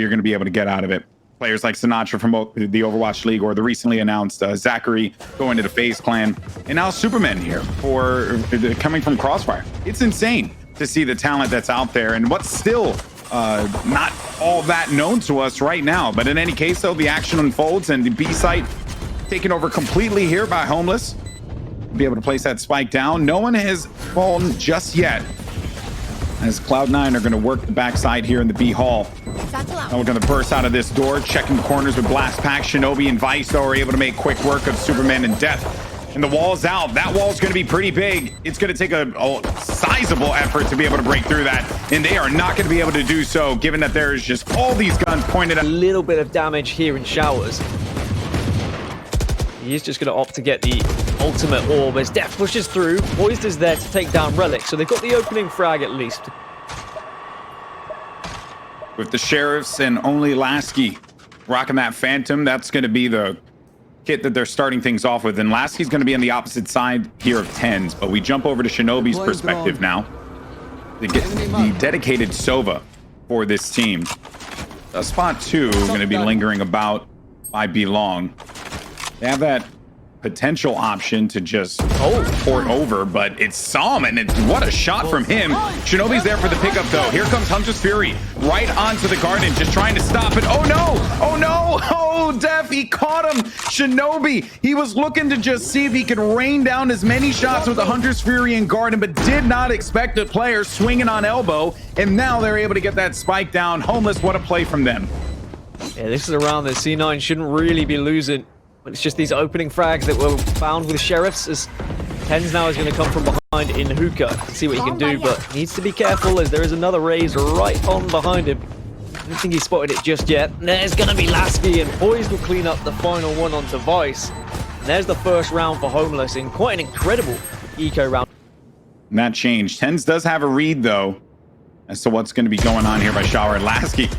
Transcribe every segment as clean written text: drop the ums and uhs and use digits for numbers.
you're going to be able to get out of it. Players like Sinatra from the Overwatch League, or the recently announced Zachary going to the FaZe clan, and now Supamen here for coming from Crossfire. It's insane to see the talent that's out there and what's still not all that known to us right now. But in any case, though, the action unfolds and the B site taken over completely here by Homeless. Be able to place that spike down. No one has fallen just yet, as Cloud9 are going to work the backside here in the B hall. Now we're going to burst out of this door, checking corners with Blast Pack. Shinobi and Vice, though, are able to make quick work of Superman and dephh. And the wall's out. That wall's going to be pretty big. It's going to take a sizable effort to be able to break through that. And they are not going to be able to do so, given that there's just all these guns pointed at a little bit of damage here in Showers. He is just going to opt to get the ultimate orb as dephh pushes through. Poised is there to take down Relyks, so they've got the opening frag at least. With the Sheriffs and only Laski rocking that Phantom, that's going to be the kit that they're starting things off with. And Laski's going to be on the opposite side here of TenZ. But we jump over to Shinobi's perspective now. To get the dedicated Sova for this team. Spot 2 going to be lingering about by B long. They have that potential option to just port over, but it's Psalm, and what a shot from him. Shinobi's there for the pickup, though. Here comes Hunter's Fury right onto the garden, just trying to stop it. Oh no! Oh no! Oh, dephh, he caught him. Shinobi, he was looking to just see if he could rain down as many shots with the Hunter's Fury and garden, but did not expect a player swinging on elbow, and now they're able to get that spike down. Homeless, what a play from them. Yeah, this is a round that C9 shouldn't really be losing. But it's just these opening frags that were found with Sheriffs, as TenZ now is going to come from behind in hookah and see what he can do, but needs to be careful as there is another raise right on behind him. I don't think he spotted it just yet. There's going to be Laski, and Poised will clean up the final one onto Vice. And there's the first round for Homeless in quite an incredible eco round. And that changed. TenZ does have a read, though, as to what's going to be going on here by Shower. Laski,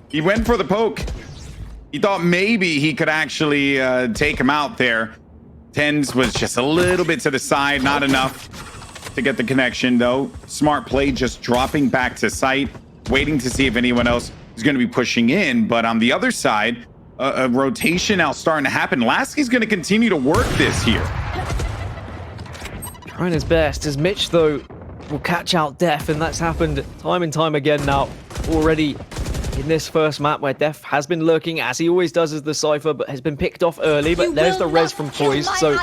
he went for the poke. He thought maybe he could actually take him out there. TenZ was just a little bit to the side, not enough to get the connection, though. Smart play, just dropping back to site, waiting to see if anyone else is going to be pushing in. But on the other side, a rotation now starting to happen. Laski's going to continue to work this here. Trying his best as Mitch, though, will catch out dephh, and that's happened time and time again now already. In this first map where dephh has been lurking, as he always does as the Cypher, but has been picked off early. But there's the res from Poised, so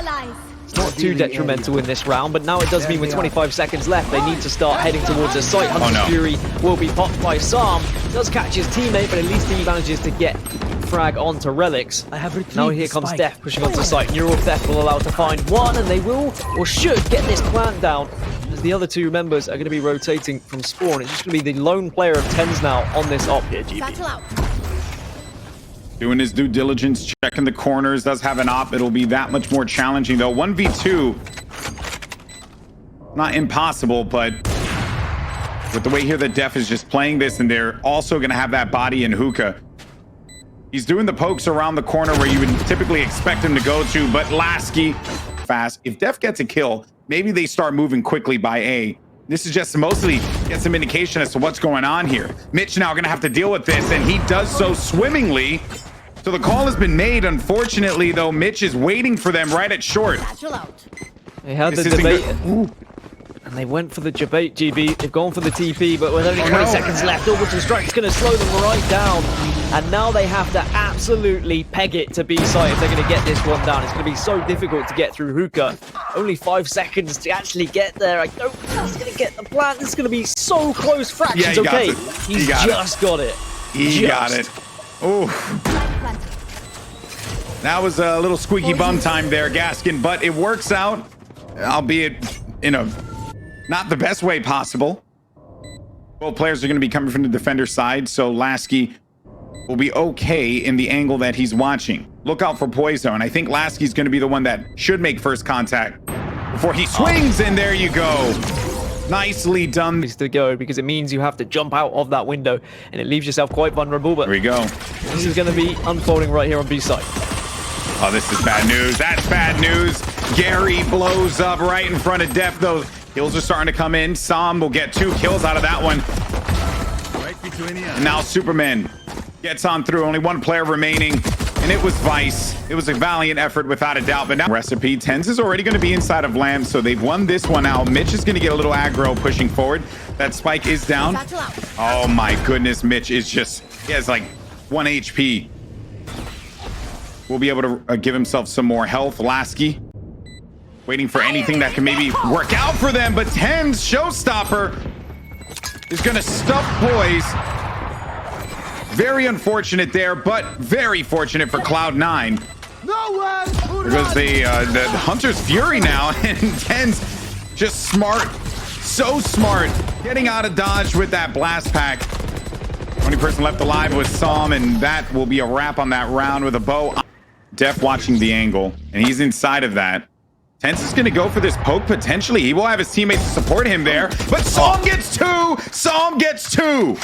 it's not too detrimental in this round. But now it does mean with 25 seconds left, they need to start heading towards a site. Hunter's Fury will be popped by Psalm. Does catch his teammate, but at least he manages to get frag onto Relyks. Now here comes dephh pushing onto site. Neural dephh will allow to find one, and they will, or should, get this plant down. As the other two members are going to be rotating from spawn. It's just going to be the lone player of TenZ now on this op here, GB. Doing his due diligence, checking the corners, does have an op. It'll be that much more challenging, though. 1v2, not impossible, but with the way here that dephh is just playing this, and they're also going to have that body in hookah. He's doing the pokes around the corner where you would typically expect him to go to, but Laski fast. If dephh gets a kill, maybe they start moving quickly by A. This is just mostly get some indication as to what's going on here. Mitch now going to have to deal with this, and he does so swimmingly. So the call has been made. Unfortunately, though, Mitch is waiting for them right at short. They had the debate, and they went for the debate, GB. They've gone for the TP, but with only 20 seconds left, Orbital Strike's going to slow them right down. And now they have to absolutely peg it to B site if they're going to get this one down. It's going to be so difficult to get through hookah. Only 5 seconds to actually get there. I don't think he's going to get the plant. This is going to be so close. Fractions, yeah, okay. He's just got it. He got it. Oh, that was a little squeaky bum time there, Gaskin, but it works out, albeit in a not the best way possible. Both players are going to be coming from the defender side, so Laski will be okay in the angle that he's watching. Look out for Poised, and I think Laski's going to be the one that should make first contact before he swings, and there you go. Nicely done. To go, because it means you have to jump out of that window, and it leaves yourself quite vulnerable. But here we go. This is going to be unfolding right here on B side. Oh, this is bad news. That's bad news. Gary blows up right in front of dephh, though. Kills are starting to come in. Psalm will get 2 kills out of that one. And now Superman gets on through. Only one player remaining, and it was Vice. It was a valiant effort without a doubt, but now Recipe. TenZ is already going to be inside of Lamb, so they've won this one out. Mitch is going to get a little aggro pushing forward. That spike is down. Oh my goodness, Mitch is just, he has like 1 HP. Will be able to give himself some more health. Laski waiting for anything that can maybe work out for them, but TenZ showstopper is going to stuff Poised. Very unfortunate there, but very fortunate for Cloud9. Because the Hunter's Fury now, and TenZ just smart, so smart, getting out of dodge with that blast pack. Only person left alive was Psalm, and that will be a wrap on that round with a bow. dephh watching the angle, and he's inside of that. TenZ is going to go for this poke potentially. He will have his teammates to support him there, but Psalm gets two. Psalm gets two.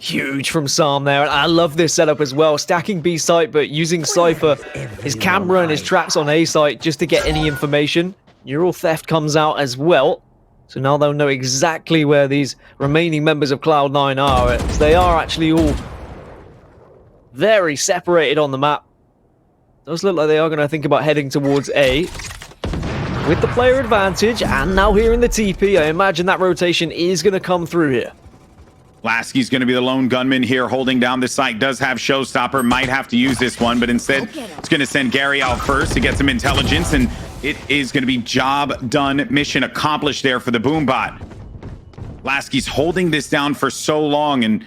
Huge from Psalm there, and I love this setup as well. Stacking B site, but using Cypher, his camera and his traps on A site just to get any information. Neural theft comes out as well, so now they'll know exactly where these remaining members of Cloud9 are. As they are actually all very separated on the map. Does look like they are going to think about heading towards A. With the player advantage, and now here in the TP, I imagine that rotation is going to come through here. Laski's going to be the lone gunman here holding down the site. Does have showstopper, might have to use this one, but instead it's going to send Gary out first to get some intelligence, and it is going to be job done, mission accomplished there for the Boombot. Laski's holding this down for so long, and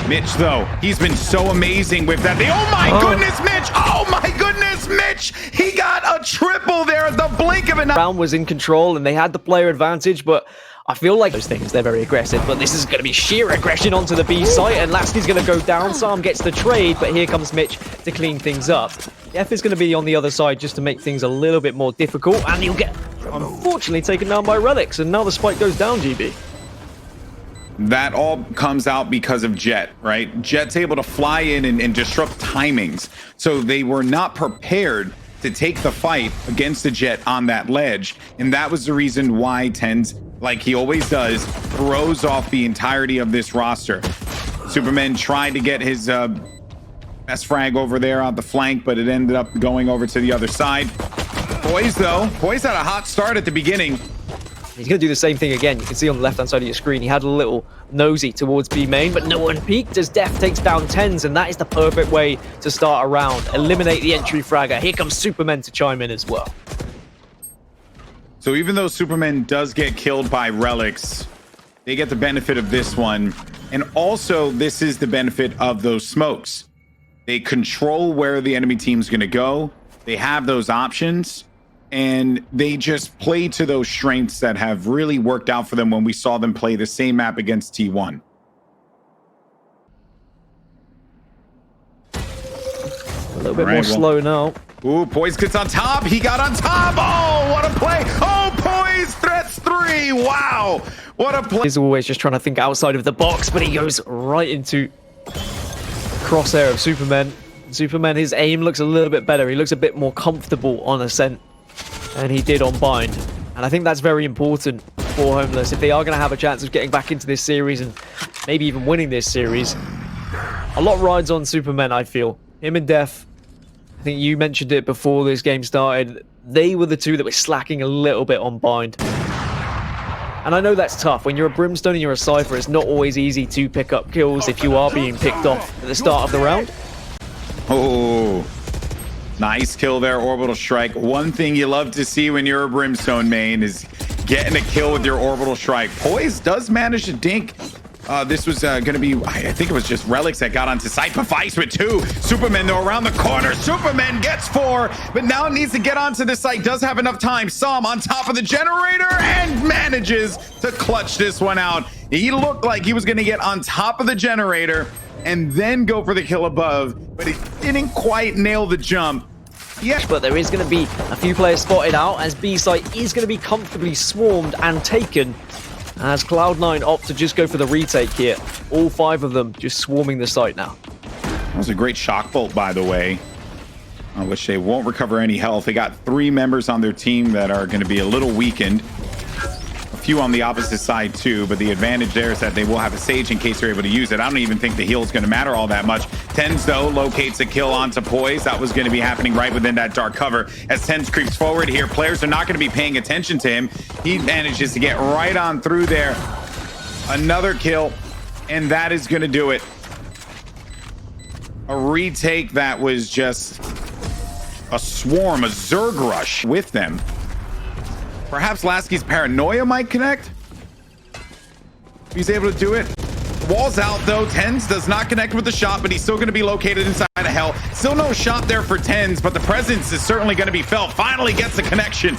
Mitch, though, he's been so amazing with that. Oh my goodness, Mitch! Oh my goodness, Mitch! He got a triple there at the blink of an eye. Round was in control, and they had the player advantage, but I feel like those things, they're very aggressive, but this is going to be sheer aggression onto the B site, and Laski's going to go down. Psalm gets the trade, but here comes Mitch to clean things up. dephh is going to be on the other side just to make things a little bit more difficult, and he'll get, unfortunately, taken down by Relyks, and now the spike goes down, GB. That all comes out because of Jet, right? Jet's able to fly in and disrupt timings, so they were not prepared to take the fight against the Jet on that ledge, and that was the reason why TenZ, like he always does, throws off the entirety of this roster. Superman tried to get his best frag over there on the flank, but it ended up going over to the other side. Poised, though. Poised had a hot start at the beginning. He's going to do the same thing again. You can see on the left-hand side of your screen, he had a little nosy towards B main, but no one peeked as dephh takes down TenZ, and that is the perfect way to start a round. Eliminate the entry fragger. Here comes Superman to chime in as well. So even though Superman does get killed by Relyks, they get the benefit of this one. And also, this is the benefit of those smokes. They control where the enemy team's going to go. They have those options. And they just play to those strengths that have really worked out for them when we saw them play the same map against T1. A little bit more slow now. Ooh, Poised gets on top. He got on top. Oh, what a play. Oh, Poised threats 3. Wow. What a play. He's always just trying to think outside of the box, but he goes right into crosshair of Superman. Superman, his aim looks a little bit better. He looks a bit more comfortable on Ascent than he did on Bind. And I think that's very important for Homeless. If they are going to have a chance of getting back into this series and maybe even winning this series, a lot rides on Superman, I feel. Him and dephh, I think you mentioned it before this game started, they were the two that were slacking a little bit on Bind. And I know that's tough. When you're a Brimstone and you're a Cypher, it's not always easy to pick up kills if you are being picked off at the start of the round. Oh, nice kill there, Orbital Strike. One thing you love to see when you're a Brimstone main is getting a kill with your Orbital Strike. Poised does manage to dink. This was going to be, I think it was just Relyks that got onto site, but Vice with 2. Superman, though, around the corner. Superman gets 4, but now needs to get onto the site. Does have enough time. Psalm on top of the generator and manages to clutch this one out. He looked like he was going to get on top of the generator and then go for the kill above, but he didn't quite nail the jump. Yeah, but there is going to be a few players spotted out as B site is going to be comfortably swarmed and taken as Cloud9 opt to just go for the retake here. All 5 of them just swarming the site now. That was a great shock bolt, by the way, which they won't recover any health. They got 3 members on their team that are going to be a little weakened. few on the opposite side too, but the advantage there is that they will have a Sage in case they're able to use it. I don't even think the heal is going to matter all that much. TenZ, though, locates a kill onto Poised. That was going to be happening right within that dark cover. As TenZ creeps forward here, players are not going to be paying attention to him. He manages to get right on through there. Another kill, and that is going to do it. A retake that was just a swarm, a Zerg rush with them. Perhaps Laski's paranoia might connect. He's able to do it. Wall's out though. TenZ does not connect with the shot, but he's still going to be located inside of hell. Still no shot there for TenZ, but the presence is certainly going to be felt. Finally gets the connection.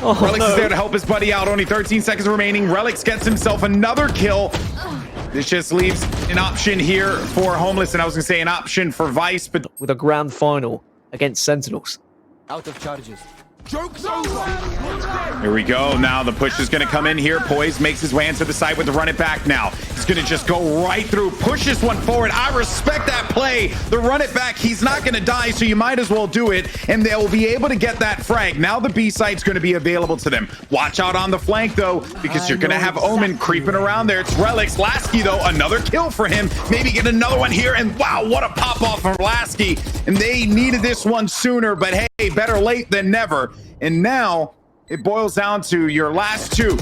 Oh, Relyks is there to help his buddy out. Only 13 seconds remaining. Relyks gets himself another kill. This just leaves an option here for Homeless, and I was going to say an option for Vice, but with a grand final against Sentinels. Out of charges. Joke's over. here we go. Now the push is going to come in here. Poised makes his way into the side with the run it back now. He's going to just go right through, push this one forward. I respect that play. The run it back, he's not going to die, so you might as well do it, and they'll be able to get that frag. Now the B site's going to be available to them. Watch out on the flank, though, because you're going to have Omen creeping around there. It's Relyks. Laski, though, another kill for him. Maybe get another one here, and wow, what a pop-off from Laski. And they needed this one sooner, but hey, better late than never. And now it boils down to your last two.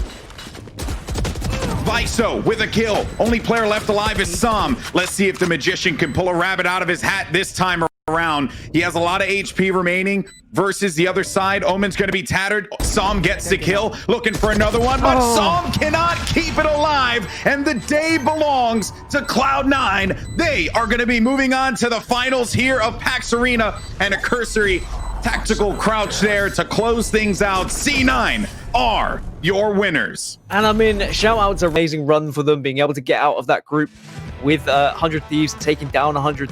Viso with a kill. Only player left alive is Sam. Let's see if the Magician can pull a rabbit out of his hat this time around. He has a lot of HP remaining versus the other side. Omen's going to be tattered. Sam gets the kill. Looking for another one, but Sam cannot keep it alive. And the day belongs to Cloud9. They are going to be moving on to the finals here of PAX Arena, and a cursory tactical crouch there to close things out. C9 are your winners. And I mean, shout out to an amazing run for them, being able to get out of that group with 100 Thieves, taking down 100